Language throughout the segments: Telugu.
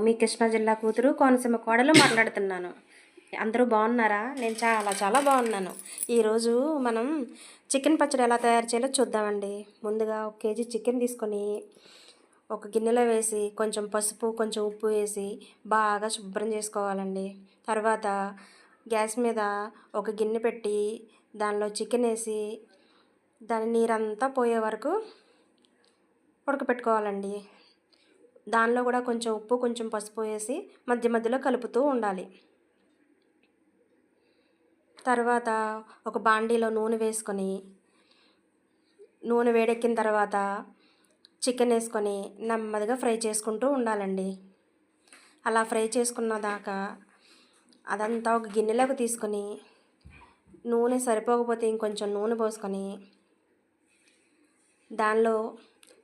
మీ కృష్ణా జిల్లా కూతురు కోనసీమ కోడలు మాట్లాడుతున్నాను. అందరూ బాగున్నారా? నేను చాలా చాలా బాగున్నాను. ఈరోజు మనం చికెన్ పచ్చడి ఎలా తయారు చేయాలో చూద్దామండి. ముందుగా 1 కేజీ చికెన్ తీసుకొని ఒక గిన్నెలో వేసి కొంచెం పసుపు కొంచెం ఉప్పు వేసి బాగా శుభ్రం చేసుకోవాలండి. తర్వాత గ్యాస్ మీద ఒక గిన్నె పెట్టి దానిలో చికెన్ వేసి దాని నీరంతా పోయే వరకు ఉడకపెట్టుకోవాలండి. దానిలో కూడా కొంచెం ఉప్పు కొంచెం పసుపు వేసి మధ్య మధ్యలో కలుపుతూ ఉండాలి. తర్వాత ఒక బాండీలో నూనె వేసుకొని నూనె వేడెక్కిన తర్వాత చికెన్ వేసుకొని నెమ్మదిగా ఫ్రై చేసుకుంటూ ఉండాలండి. అలా ఫ్రై చేసుకున్న దాకా అదంతా ఒక గిన్నెలోకి తీసుకొని నూనె సరిపోకపోతే ఇంకొంచెం నూనె పోసుకొని దానిలో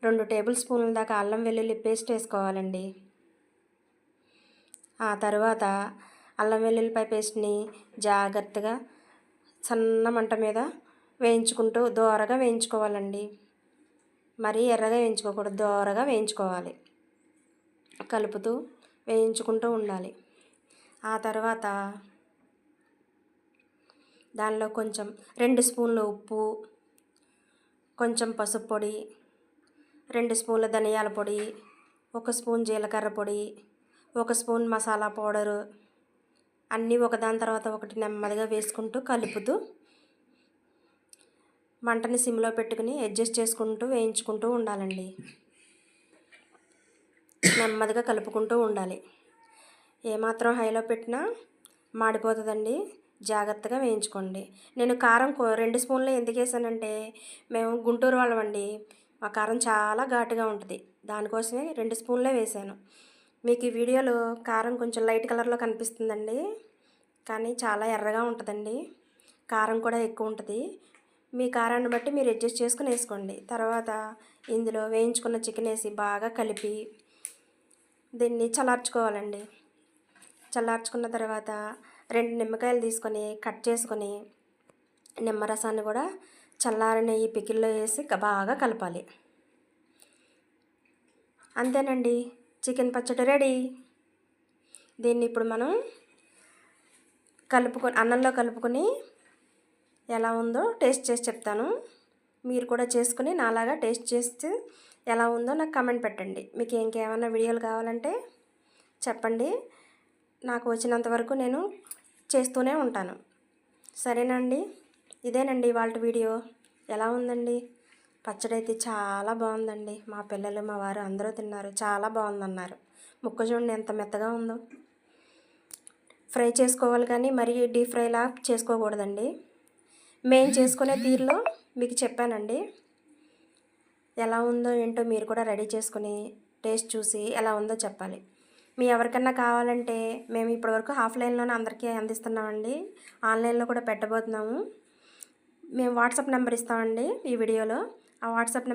2 టేబుల్ స్పూన్ల దాకా అల్లం వెల్లుల్లి పేస్ట్ వేసుకోవాలండి. ఆ తర్వాత అల్లం వెల్లుల్లిపాయ పేస్ట్ని జాగ్రత్తగా సన్న మంట మీద వేయించుకుంటూ దోరగా వేయించుకోవాలండి. మరీ ఎర్రగా వేయించుకోకూడదు, దోరగా వేయించుకోవాలి. కలుపుతూ వేయించుకుంటూ ఉండాలి. ఆ తర్వాత దానిలో కొంచెం 2 స్పూన్ల ఉప్పు, కొంచెం పసుపు పొడి, 2 స్పూన్ల ధనియాల పొడి, 1 స్పూన్ జీలకర్ర పొడి, 1 స్పూన్ మసాలా పౌడరు అన్నీ ఒకదాని తర్వాత ఒకటి నెమ్మదిగా వేసుకుంటూ కలుపుతూ మంటని సిమ్లో పెట్టుకుని అడ్జస్ట్ చేసుకుంటూ వేయించుకుంటూ ఉండాలండి. నెమ్మదిగా కలుపుకుంటూ ఉండాలి. ఏమాత్రం హైలో పెట్టినా మాడిపోతుందండి, జాగ్రత్తగా వేయించుకోండి. నేను కారం 2 స్పూన్లు ఎందుకు వేసానంటే మేము గుంటూరు వాళ్ళమండి, మా కారం చాలా ఘాటుగా ఉంటుంది. దానికోసమే 2 స్పూన్లే వేసాను. మీకు ఈ వీడియోలో కారం కొంచెం లైట్ కలర్లో కనిపిస్తుందండి, కానీ చాలా ఎర్రగా ఉంటుందండి. కారం కూడా ఎక్కువ ఉంటుంది. మీ కారాన్ని బట్టి మీరు అడ్జస్ట్ చేసుకుని వేసుకోండి. తర్వాత ఇందులో వేయించుకున్న చికెన్ వేసి బాగా కలిపి దీన్ని చల్లార్చుకోవాలండి. చల్లార్చుకున్న తర్వాత 2 నిమ్మకాయలు తీసుకొని కట్ చేసుకొని నిమ్మరసాన్ని కూడా చల్లారిన ఈ పికిల్లో వేసి బాగా కలపాలి. అంతేనండి, చికెన్ పచ్చడి రెడీ. దీన్ని ఇప్పుడు మనం అన్నంలో కలుపుకొని ఎలా ఉందో టేస్ట్ చేసి చెప్తాను. మీరు కూడా చేసుకుని నాలాగా టేస్ట్ చేసి ఎలా ఉందో నాకు కామెంట్ పెట్టండి. మీకు ఇంకేమైనా వీడియోలు కావాలంటే చెప్పండి. నాకు వచ్చినంత వరకు నేను చేస్తూనే ఉంటాను. సరేనండి, ఇదేనండి ఇవాళ వీడియో. ఎలా ఉందండి? పచ్చడి అయితే చాలా బాగుందండి. మా పిల్లలు మా వారు అందరూ తిన్నారు, చాలా బాగుందన్నారు. ముక్క చూడండి ఎంత మెత్తగా ఉందో. ఫ్రై చేసుకోవాలి కానీ మరీ డీప్ ఫ్రైలా చేసుకోకూడదండి. మేము చేసుకునే తీరులో మీకు చెప్పానండి. ఎలా ఉందో ఏంటో మీరు కూడా రెడీ చేసుకుని టేస్ట్ చూసి ఎలా ఉందో చెప్పాలి. మీ ఎవరికన్నా కావాలంటే మేము ఇప్పటివరకు ఆఫ్లైన్లోనే అందరికీ అందిస్తున్నామండి. ఆన్లైన్లో కూడా పెట్టబోతున్నాము. మేము వాట్సాప్ నెంబర్ ఇస్తామండి ఈ వీడియోలో. ఆ వాట్సాప్ నెంబర్